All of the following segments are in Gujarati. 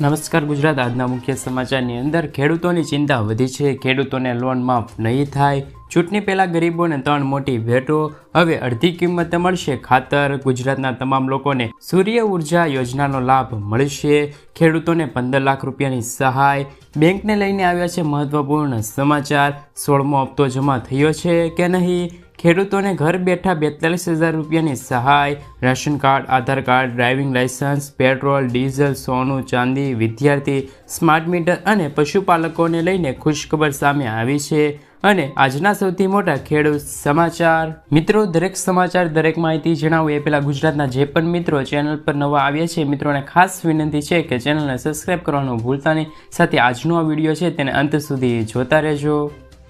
નમસ્કાર ગુજરાત. આજના મુખ્ય સમાચારની અંદર ખેડૂતોની ચિંતા વધી છે. ખેડૂતોને લોન માફ નહીં થાય. ચૂંટણી પહેલાં ગરીબોને 3 મોટી ભેટો. હવે અડધી કિંમતે મળશે ખાતર. ગુજરાતના તમામ લોકોને સૂર્ય ઉર્જા યોજનાનો લાભ મળશે. ખેડૂતોને 15 લાખ રૂપિયાની સહાય. બેંકને લઈને આવ્યા છે મહત્વપૂર્ણ સમાચાર. 16મો હપ્તો જમા થયો છે કે નહીં? ખેડૂતોને ઘર બેઠા 42,000 રૂપિયાની સહાય. Ration card, Aadhaar card, driving licence, petrol, diesel, સોનું, ચાંદી, વિદ્યાર્થી, સ્માર્ટ મીટર અને પશુપાલકોને લઈને ખુશખબર સામે આવી છે. અને આજના સૌથી મોટા ખેડૂત સમાચાર. મિત્રો, દરેક સમાચાર, દરેક માહિતી જણાવું એ પહેલાં ગુજરાતના જે પણ મિત્રો ચેનલ પર નવા આવ્યા છે મિત્રોને ખાસ વિનંતી છે કે ચેનલને સબસ્ક્રાઈબ કરવાનું ભૂલતા નહીં. સાથે આજનો આ વિડીયો છે તેને અંત સુધી જોતા રહેજો.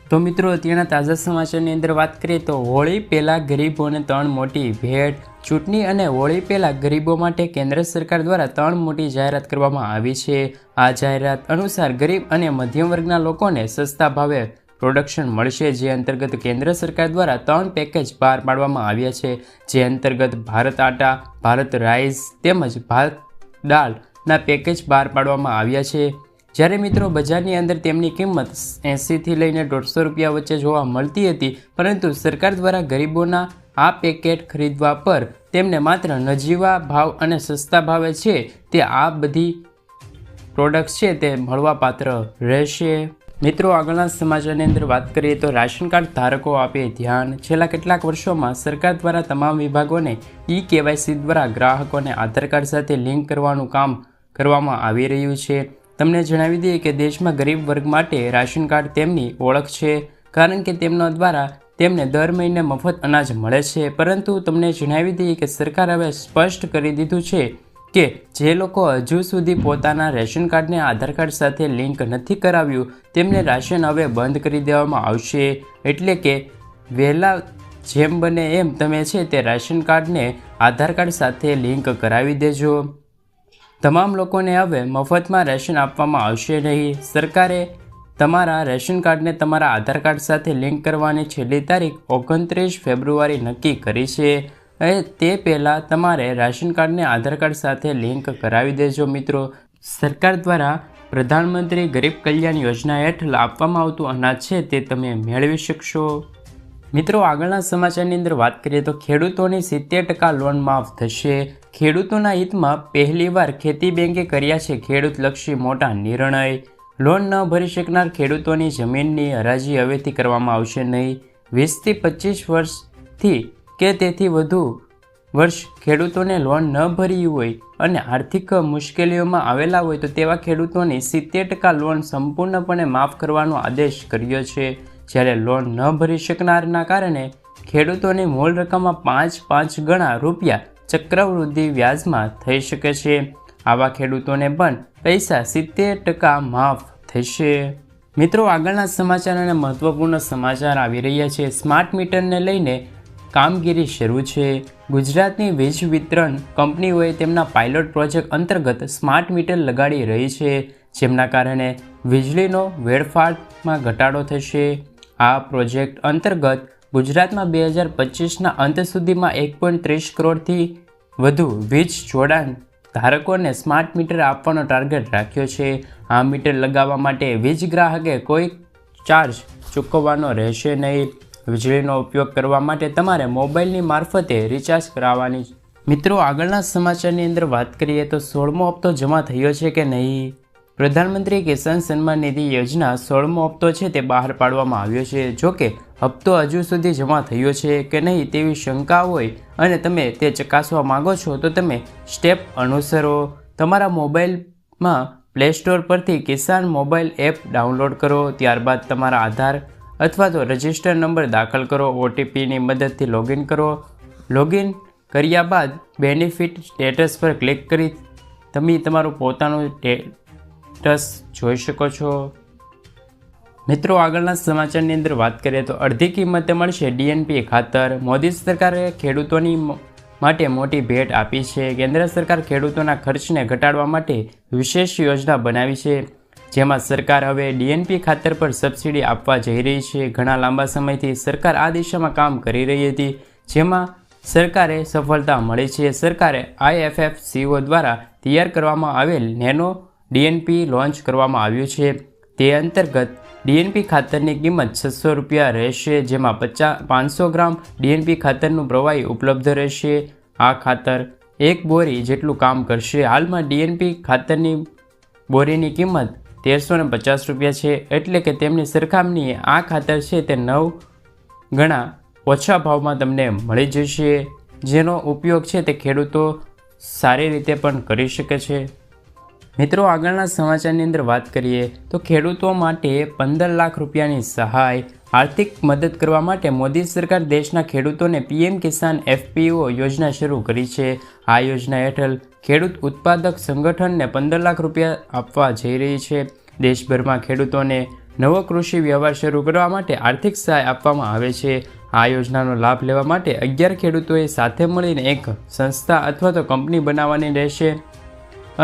તો મિત્રો, અત્યારના તાજા સમાચારની અંદર વાત કરીએ તો હોળી પહેલાં ગરીબોને 3 મોટી ભેટ. ચૂંટણી અને હોળી પહેલાં ગરીબો માટે કેન્દ્ર સરકાર દ્વારા 3 મોટી જાહેરાત કરવામાં આવી છે. આ જાહેરાત અનુસાર ગરીબ અને મધ્યમ વર્ગના લોકોને સસ્તા ભાવે પ્રોડક્શન મળશે. જે અંતર્ગત કેન્દ્ર સરકાર દ્વારા 3 પેકેજ બહાર પાડવામાં આવ્યા છે. જે અંતર્ગત ભારત આટા, ભારત રાઈસ તેમજ ભારત દાળના પેકેજ બહાર પાડવામાં આવ્યા છે. જ્યારે મિત્રો બજારની અંદર તેમની કિંમત 80થી લઈને 150 રૂપિયા વચ્ચે જોવા મળતી હતી, પરંતુ સરકાર દ્વારા ગરીબોના આ પેકેટ ખરીદવા પર તેમને માત્ર નજીવા ભાવ અને સસ્તા ભાવે છે તે આ બધી પ્રોડક્ટ્સ છે તે મળવાપાત્ર રહેશે. મિત્રો, આગળના સમાચારની અંદર વાત કરીએ તો રાશન કાર્ડ ધારકો આપે ધ્યાન. છેલ્લા કેટલાક વર્ષોમાં સરકાર દ્વારા તમામ વિભાગોને KYC દ્વારા ગ્રાહકોને આધાર કાર્ડ સાથે લિંક કરવાનું કામ કરવામાં આવી રહ્યું છે. તમને જણાવી દઈએ કે દેશમાં ગરીબ વર્ગ માટે રાશન કાર્ડ તેમની ઓળખ છે, કારણ કે તેમના દ્વારા તેમને દર મહિને મફત અનાજ મળે છે. પરંતુ તમને જણાવી દઈએ કે સરકાર હવે સ્પષ્ટ કરી દીધું છે કે જે લોકો હજુ સુધી પોતાના રેશન કાર્ડને આધાર કાર્ડ સાથે લિંક નથી કરાવ્યું તેમને રાશન હવે બંધ કરી દેવામાં આવશે. એટલે કે વહેલા જેમ બને એમ તમે છે તે રાશન કાર્ડને આધાર કાર્ડ સાથે લિંક કરાવી દેજો. તમામ લોકોને હવે મફતમાં રેશન આપવામાં આવશે નહીં. સરકારે તમારા રેશન કાર્ડને તમારા આધાર કાર્ડ સાથે લિંક કરવાની છેલ્લી તારીખ 29 ફેબ્રુઆરી નક્કી કરી છે. તે પહેલાં તમારે રાશન કાર્ડને આધાર કાર્ડ સાથે લિંક કરાવી દેજો. મિત્રો, સરકાર દ્વારા પ્રધાનમંત્રી ગરીબ કલ્યાણ યોજના હેઠળ આપવામાં આવતું અનાજ છે તે તમે મેળવી શકશો. મિત્રો, આગળના સમાચારની અંદર વાત કરીએ તો ખેડૂતોની 70% લોન માફ થશે. ખેડૂતોના હિતમાં પહેલીવાર ખેતી બેંકે કર્યા છે ખેડૂતલક્ષી મોટા નિર્ણય. લોન ન ભરી શકનાર ખેડૂતોની જમીનની હરાજી હવેથી કરવામાં આવશે નહીં. 20થી 25 વર્ષથી કે તેથી વધુ વર્ષ ખેડૂતોને લોન ન ભરી હોય અને આર્થિક મુશ્કેલીઓમાં આવેલા હોય તો તેવા ખેડૂતોની 70% લોન સંપૂર્ણપણે માફ કરવાનો આદેશ કર્યો છે. જ્યારે લોન ન ભરી શકનારના કારણે ખેડૂતોની મૂળ રકમમાં 5 ગણા રૂપિયા ચક્રવૃદ્ધિ વ્યાજમાં થઈ શકે છે. આવા ખેડૂતોને પણ પૈસા 70% માફ થશે. મિત્રો, આગળના સમાચાર અને મહત્વપૂર્ણ સમાચાર આવી રહ્યા છે. સ્માર્ટ મીટરને લઈને કામગીરી શરૂ છે. ગુજરાતની વીજ વિતરણ કંપનીઓએ તેમના પાયલોટ પ્રોજેક્ટ અંતર્ગત સ્માર્ટ મીટર લગાડી રહી છે, જેમના કારણે વીજળીનો વેડફાટમાં ઘટાડો થશે. આ પ્રોજેક્ટ અંતર્ગત ગુજરાતમાં 2025ના અંત સુધીમાં 1.30 કરોડથી વધુ વીજ જોડાણ ધારકોને સ્માર્ટ મીટર આપવાનો ટાર્ગેટ રાખ્યો છે. આ મીટર લગાવવા માટે વીજ ગ્રાહકે કોઈ ચાર્જ ચૂકવવાનો રહેશે નહીં. વીજળીનો ઉપયોગ કરવા માટે તમારે મોબાઈલની મારફતે રિચાર્જ કરાવવાની. મિત્રો, આગળના સમાચારની અંદર વાત કરીએ તો 16મો હપ્તો જમા થયો છે કે નહીં? પ્રધાનમંત્રી કિસાન સન્માન નિધિ યોજના 16મો હપ્તો છે તે બહાર પાડવામાં આવ્યો છે. જોકે હપ્તો હજુ સુધી જમા થયો છે કે નહીં તેવી શંકા હોય અને તમે તે ચકાસવા માંગો છો તો તમે સ્ટેપ અનુસરો. તમારા મોબાઈલમાં પ્લે સ્ટોર પરથી કિસાન મોબાઈલ એપ ડાઉનલોડ કરો. ત્યારબાદ તમારા આધાર અથવા તો રજિસ્ટર નંબર દાખલ કરો. OTPની મદદથી લોગિન કરો. લોગિન કર્યા બાદ બેનિફિટ સ્ટેટસ પર ક્લિક કરી તમે તમારું પોતાનું સ્ટેટસ જોઈ શકો છો. મિત્રો, આગળના સમાચારની અંદર વાત કરીએ તો અડધી કિંમતે મળશે DNP ખાતર. મોદી સરકારે ખેડૂતોની માટે મોટી ભેટ આપી છે. કેન્દ્ર સરકાર ખેડૂતોના ખર્ચને ઘટાડવા માટે વિશેષ યોજના બનાવી છે, જેમાં સરકાર હવે DNP ખાતર પર સબસિડી આપવા જઈ રહી છે. ઘણા લાંબા સમયથી સરકાર આ દિશામાં કામ કરી રહી હતી, જેમાં સરકારે સફળતા મળી છે. સરકારે IFFCO દ્વારા તૈયાર કરવામાં આવેલ નેનો ડીએનપી લોન્ચ કરવામાં આવ્યું છે. તે અંતર્ગત ડીએનપી ખાતરની કિંમત 600 રૂપિયા રહેશે, જેમાં 500 ગ્રામ ડીએનપી ખાતરનું પ્રવાહી ઉપલબ્ધ રહેશે. આ ખાતર 1 બોરી જેટલું કામ કરશે. હાલમાં ડીએનપી ખાતરની બોરીની કિંમત 1350 રૂપિયા છે, એટલે કે તેમની સરખામણીએ આ ખાતર છે તે 9 ગણા ઓછા ભાવમાં તમને મળી જશે, જેનો ઉપયોગ છે તે ખેડૂતો સારી રીતે પણ કરી શકે છે. મિત્રો, આગળના સમાચારની અંદર વાત કરીએ તો ખેડૂતો માટે 15 લાખ રૂપિયાની સહાય. આર્થિક મદદ કરવા માટે મોદી સરકાર દેશના ખેડૂતોને પીએમ કિસાન FPO યોજના શરૂ કરી છે. આ યોજના હેઠળ ખેડૂત ઉત્પાદક સંગઠનને 15 લાખ રૂપિયા આપવા જઈ રહી છે. દેશભરમાં ખેડૂતોને નવો કૃષિ વ્યવહાર શરૂ કરવા માટે આર્થિક સહાય આપવામાં આવે છે. આ યોજનાનો લાભ લેવા માટે 11 ખેડૂતોએ સાથે મળીને એક સંસ્થા અથવા તો કંપની બનાવવાની રહેશે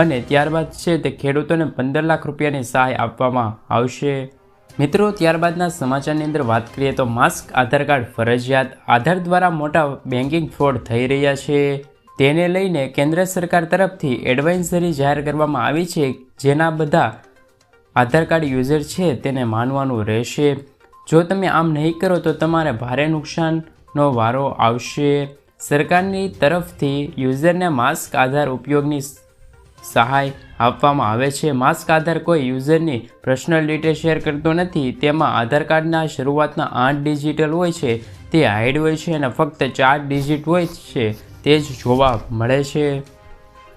અને ત્યારબાદ છે તે ખેડૂતોને 15 લાખ રૂપિયાની સહાય આપવામાં આવશે. મિત્રો, ત્યારબાદના સમાચારની અંદર વાત કરીએ તો માસ્ક આધાર કાર્ડ ફરજિયાત. આધાર દ્વારા મોટા બેન્કિંગ ફ્રોડ થઈ રહ્યા છે, તેને લઈને કેન્દ્ર સરકાર તરફથી એડવાઇઝરી જાહેર કરવામાં આવી છે, જેના બધા આધાર કાર્ડ યુઝર છે તેને માનવાનું રહેશે. જો તમે આમ નહીં કરો તો તમારે ભારે નુકસાનનો વારો આવશે. સરકારની તરફથી યુઝરને માસ્ક આધાર ઉપયોગની સહાય આપવામાં આવે છે. માસ્ક આધાર કોઈ યુઝરની પર્સનલ ડિટેલ શેર કરતો નથી. તેમાં આધાર કાર્ડના શરૂઆતના 8 ડિજિટલ હોય છે તે હાઇડ હોય છે અને ફક્ત 4 ડિજિટ હોય છે તે જ જોવા મળે છે.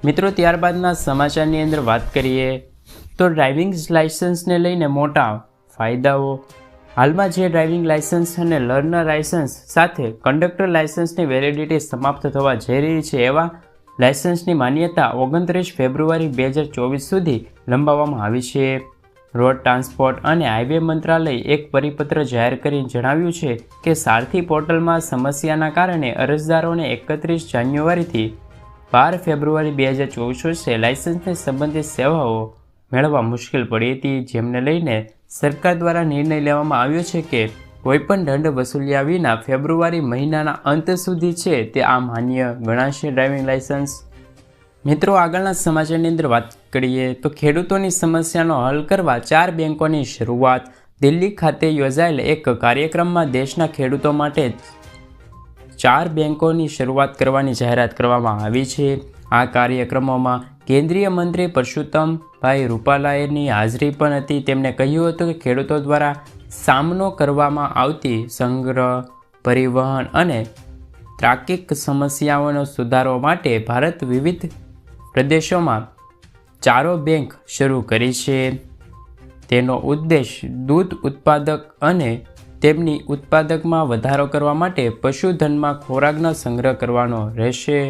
મિત્રો, ત્યારબાદના સમાચારની અંદર વાત કરીએ તો ડ્રાઇવિંગ લાઇસન્સને લઈને મોટા ફાયદાઓ. હાલમાં જે ડ્રાઇવિંગ લાઇસન્સ અને લર્નર લાઇસન્સ સાથે કંડક્ટર લાઇસન્સની વેલિડિટી સમાપ્ત થવા જઈ રહી છે, એવા લાઇસન્સની માન્યતા 29 ફેબ્રુઆરી 2024 સુધી લંબાવવામાં આવી છે. રોડ ટ્રાન્સપોર્ટ અને હાઇવે મંત્રાલય એક પરિપત્ર જાહેર કરીને જણાવ્યું છે કે સારથી પોર્ટલમાં સમસ્યાના કારણે અરજદારોને 31 જાન્યુઆરીથી 12 ફેબ્રુઆરી 2024 વચ્ચે લાઇસન્સની સંબંધિત સેવાઓ મેળવવા મુશ્કેલ પડી હતી, જેમને લઈને સરકાર દ્વારા નિર્ણય લેવામાં આવ્યો છે કે કોઈપણ દંડ વસૂલ્યા વિના ફેબ્રુઆરી મહિનાના અંત સુધી છે તે આ માન્ય ગણાશે ડ્રાઇવિંગ લાઇસન્સ. મિત્રો, આગળના સમાચારની અંદર વાત કરીએ તો ખેડૂતોની સમસ્યાનો હલ કરવા 4 બેન્કોની શરૂઆત. દિલ્હી ખાતે યોજાયેલ એક કાર્યક્રમમાં દેશના ખેડૂતો માટે 4 બેન્કોની શરૂઆત કરવાની જાહેરાત કરવામાં આવી છે. આ કાર્યક્રમોમાં કેન્દ્રીય મંત્રી પરસોત્તમભાઈ રૂપાલાની હાજરી પણ હતી. તેમણે કહ્યું હતું કે ખેડૂતો દ્વારા સામનો કરવામાં આવતી સંગ્રહ, પરિવહન અને તાર્કિક સમસ્યાઓનો સુધારવા માટે ભારત વિવિધ પ્રદેશોમાં 4 બેંક શરૂ કરી છે. તેનો ઉદ્દેશ દૂધ ઉત્પાદક અને તેમની ઉત્પાદકમાં વધારો કરવા માટે પશુધનમાં ખોરાકનો સંગ્રહ કરવાનો રહેશે.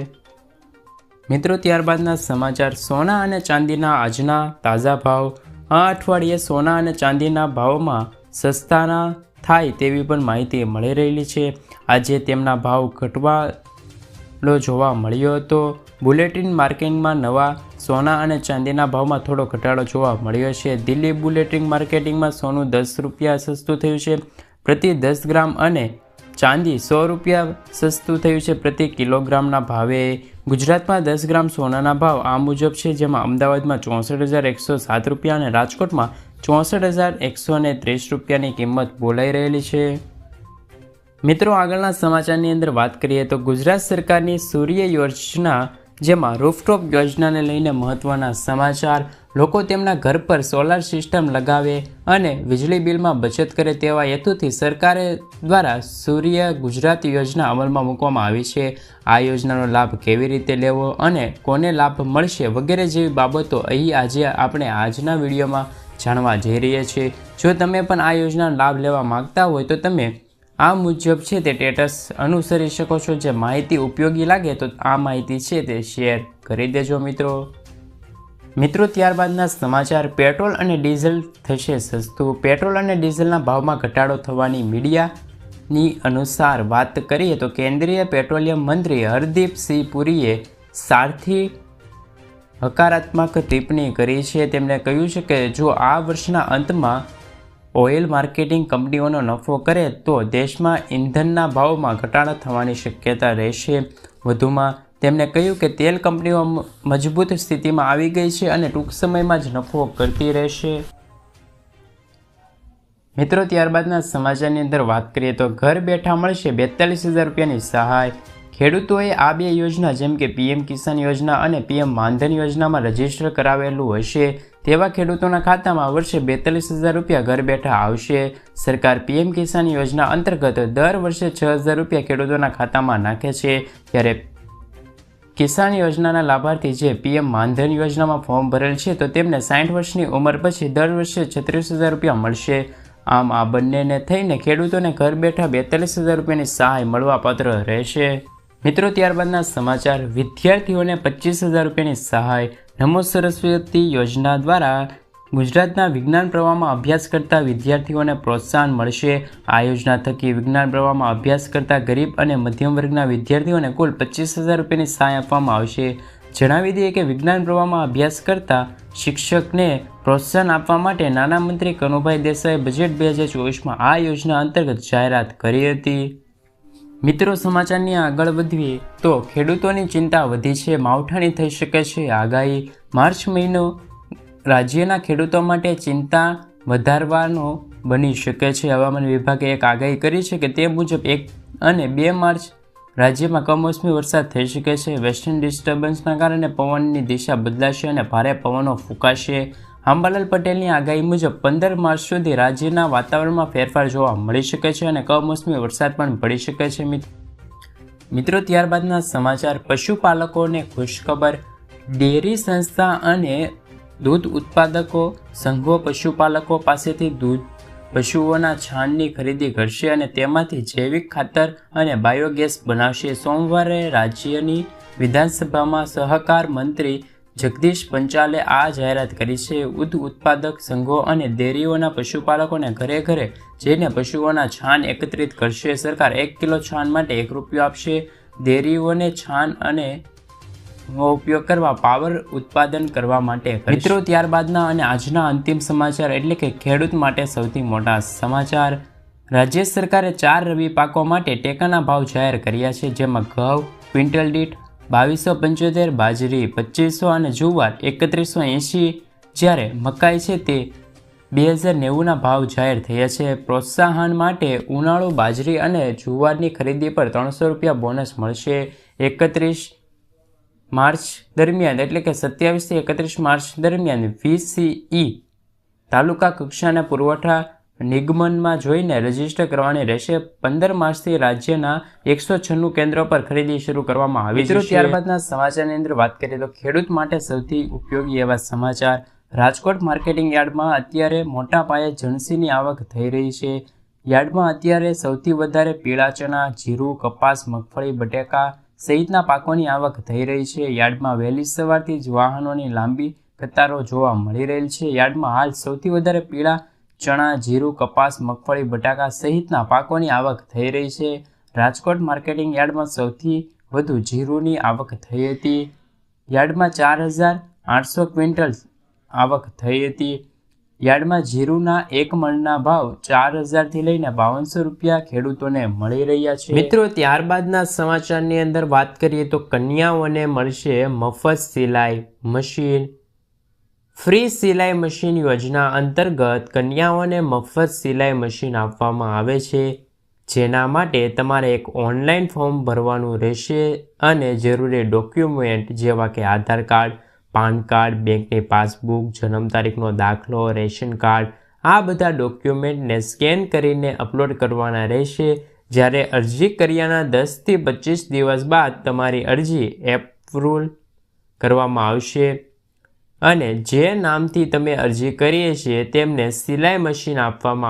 મિત્રો, ત્યારબાદના સમાચાર સોના અને ચાંદીના આજના તાજા ભાવ. આ અઠવાડિયે સોના અને ચાંદીના ભાવમાં સસ્તાના થાય તેવી પણ માહિતી મળી રહેલી છે. આજે તેમના ભાવ ઘટવાનો જોવા મળ્યો હતો. બુલેટિન માર્કેટિંગમાં નવા સોના અને ચાંદીના ભાવમાં થોડો ઘટાડો જોવા મળ્યો છે. દિલ્હી બુલેટિન માર્કેટિંગમાં સોનું 10 રૂપિયા સસ્તું થયું છે પ્રતિ 10 ગ્રામ અને ચાંદી 100 રૂપિયા સસ્તું થયું છે પ્રતિ કિલોગ્રામના ભાવે. ગુજરાતમાં 10 ગ્રામ સોનાના ભાવ આ મુજબ છે, જેમાં અમદાવાદમાં 64,107 રૂપિયા અને રાજકોટમાં 64,130 રૂપિયાની કિંમત બોલાઈ રહેલી છે. મિત્રો, આગળના સમાચારની અંદર વાત કરીએ તો ગુજરાત સરકારની સૂર્ય યોજના, જેમાં રૂફટોપ યોજનાને લઈને મહત્ત્વના સમાચાર. લોકો તેમના ઘર પર સોલાર સિસ્ટમ લગાવે અને વીજળી બિલમાં બચત કરે તેવા હેતુથી સરકારે દ્વારા સૂર્ય ગુજરાત યોજના અમલમાં મૂકવામાં આવી છે. આ યોજનાનો લાભ કેવી રીતે લેવો અને કોને લાભ મળશે વગેરે જેવી બાબતો અહીં આજે આપણે આજના વિડીયોમાં જાણવા જઈ રહ્યા છીએ. જો તમે પણ આ યોજનાનો લાભ લેવા માગતા હોય તો તમે આ મુજબ છે તે સ્ટેટસ અનુસરી શકો છો. જે માહિતી ઉપયોગી લાગે તો આ માહિતી છે તે શેર કરી દેજો મિત્રો, ત્યારબાદના સમાચાર. પેટ્રોલ અને ડીઝલ થશે સસ્તું. પેટ્રોલ અને ડીઝલના ભાવમાં ઘટાડો થવાની મીડિયાની અનુસાર વાત કરીએ તો કેન્દ્રીય પેટ્રોલિયમ મંત્રી હરદીપસિંહ પુરીએ સારથી હકારાત્મક ટિપ્પણી કરી છે. તેમણે કહ્યું છે કે જો આ વર્ષના અંતમાં ઓઇલ માર્કેટિંગ કંપનીઓનો નફો કરે તો દેશમાં ઇંધણના ભાવમાં ઘટાડો થવાની શક્યતા રહેશે. વધુમાં તેમણે કહ્યું કે તેલ કંપનીઓ મજબૂત સ્થિતિમાં આવી ગઈ છે અને ટૂંક સમયમાં જ નફો કરતી રહેશે. મિત્રો, ત્યારબાદના સમાચારની અંદર વાત કરીએ તો ઘર બેઠા મળશે 42,000 રૂપિયાની સહાય. ખેડૂતોએ આ બે યોજના જેમ કે પીએમ કિસાન યોજના અને પીએમ માનધન યોજનામાં રજીસ્ટર કરાવેલું હશે તેવા ખેડૂતોના ખાતામાં વર્ષે 42,000 રૂપિયા ઘર બેઠા આવશે. સરકાર પીએમ કિસાન યોજના અંતર્ગત દર વર્ષે 6,000 રૂપિયા ખેડૂતોના ખાતામાં નાખે છે. ત્યારે કિસાન યોજનાના લાભાર્થી જે પીએમ માનધન યોજનામાં ફોર્મ ભરેલ છે તો તેમને 60 વર્ષની ઉંમર પછી દર વર્ષે 36,000 રૂપિયા મળશે. આમ આ બંનેને થઈને ખેડૂતોને ઘર બેઠા 42,000 રૂપિયાની સહાય મળવાપાત્ર રહેશે. મિત્રો, ત્યારબાદના સમાચાર. વિદ્યાર્થીઓને 25,000 રૂપિયાની સહાય. નમો સરસ્વતી યોજના દ્વારા ગુજરાતના વિજ્ઞાન પ્રવાહમાં અભ્યાસ કરતા વિદ્યાર્થીઓને પ્રોત્સાહન મળશે. આ યોજના થકી વિજ્ઞાન પ્રવાહમાં અભ્યાસ કરતા ગરીબ અને મધ્યમ વર્ગના વિદ્યાર્થીઓને કુલ 25,000 રૂપિયાની સહાય આપવામાં આવશે. જણાવી દઈએ કે વિજ્ઞાન પ્રવાહમાં અભ્યાસ કરતા શિક્ષકને પ્રોત્સાહન આપવા માટે નાણામંત્રી કનુભાઈ દેસાઈએ બજેટ 2024માં આ યોજના અંતર્ગત જાહેરાત કરી હતી. મિત્રો, સમાચારની આગળ વધીએ તો ખેડૂતોની ચિંતા વધી છે, માવઠાની થઈ શકે છે આગાહી. માર્ચ મહિનો રાજ્યના ખેડૂતો માટે ચિંતા વધારવાનો બની શકે છે. હવામાન વિભાગે એક આગાહી કરી છે કે તે મુજબ 1 અને 2 માર્ચ રાજ્યમાં કમોસમી વરસાદ થઈ શકે છે. વેસ્ટર્ન ડિસ્ટર્બન્સના કારણે પવનની દિશા બદલાશે અને ભારે પવનો ફૂંકાશે. અંબાલાલ પટેલની આગાહી મુજબ 15 માર્ચ સુધી રાજ્યના વાતાવરણમાં ફેરફાર જોવા મળી શકે છે અને કમોસમી વરસાદ પણ પડી શકે છે. મિત્રો, ત્યારબાદના સમાચાર. પશુપાલકોને ખુશખબર. ડેરી સંસ્થા અને દૂધ ઉત્પાદકો સંઘો પશુપાલકો પાસેથી પશુઓના છાણની ખરીદી કરશે અને તેમાંથી જૈવિક ખાતર અને બાયોગેસ બનાવશે. સોમવારે રાજ્યની વિધાનસભામાં સહકાર મંત્રી જગદીશ પંચાલે આ જાહેરાત કરી છે. દૂધ ઉત્પાદક સંઘો અને ડેરીઓના પશુપાલકોને ઘરે ઘરે જઈને પશુઓના છાણ એકત્રિત કરશે. સરકાર 1 કિલો છાણ માટે ₹1 આપશે. ડેરીઓને છાણ અને ઉપયોગ કરવા પાવર ઉત્પાદન કરવા માટે. મિત્રો, ત્યારબાદના અને આજના અંતિમ સમાચાર એટલે કે ખેડૂત માટે સૌથી મોટા સમાચાર. રાજ્ય સરકારે 4 રવિ પાકો માટે ટેકાના ભાવ જાહેર કર્યા છે, જેમાં ઘઉં ક્વિન્ટલ દીઠ 2275, બાજરી 2500 અને જુવાર 3180, જ્યારે મકાઈ છે તે 2090ના ભાવ જાહેર થયા છે. પ્રોત્સાહન માટે ઉનાળુ બાજરી અને જુવારની ખરીદી પર ₹300 બોનસ મળશે. 31 માર્ચ દરમિયાન એટલે કે 27 થી 31 માર્ચ દરમિયાન VCE તાલુકા કક્ષાના પુરવઠા નિગમનમાં જોઈને રજીસ્ટર કરવાની રહેશે. 15 માર્ચથી રાજ્યના 196 કેન્દ્રો પર ખરીદી શરૂ કરવામાં આવી છે. ત્યારબાદના સમાચારની અંદર વાત કરીએ તો ખેડૂત માટે સૌથી ઉપયોગી એવા સમાચાર. રાજકોટ માર્કેટિંગ યાર્ડમાં અત્યારે મોટા પાયે જણસીની આવક થઈ રહી છે. યાર્ડમાં અત્યારે સૌથી વધારે પીળા ચણા, જીરું, કપાસ, મગફળી, બટેકા સહિતના પાકોની આવક થઈ રહી છે. યાર્ડમાં વહેલી સવારથી જ વાહનોની લાંબી કતારો જોવા મળી રહેલ છે. યાર્ડમાં હાલ સૌથી વધારે પીળા ચણા, જીરું, કપાસ, મગફળી, બટાકા સહિતના પાકોની આવક થઈ રહી છે. રાજકોટ માર્કેટિંગ યાર્ડમાં સૌથી વધુ જીરુંની આવક થઈ હતી. યાર્ડમાં 4,800 ક્વિન્ટલ આવક થઈ હતી. યાર્ડમાં જીરુંના 1 મણના ભાવ 4,000 થી લઈને 5200 રૂપિયા ખેડૂતોને મળી રહ્યા છે. મિત્રો, ત્યારબાદના સમાચારની અંદર વાત કરીએ તો કન્યાઓને મળશે મફત સિલાઈ મશીન. ફ્રી સિલાઈ મશીન યોજના અંતર્ગત કન્યાઓને મફત સિલાઈ મશીન આપવામાં આવે છે, જેના માટે તમારે એક ઓનલાઈન ફોર્મ ભરવાનું રહેશે અને જરૂરી ડોક્યુમેન્ટ જેવા કે આધાર કાર્ડ, પાન કાર્ડ, બેંકની પાસબુક, જન્મ તારીખનો દાખલો, રેશન કાર્ડ, આ બધા ડોક્યુમેન્ટને સ્કેન કરીને અપલોડ કરવાના રહેશે. જ્યારે અરજી કર્યાના 10 થી 25 દિવસ બાદ તમારી અરજી એપ્રુવ કરવામાં આવશે અને જે નામથી તમે અરજી કરીએ છીએ તેમને સિલાઈ મશીન આપવામાં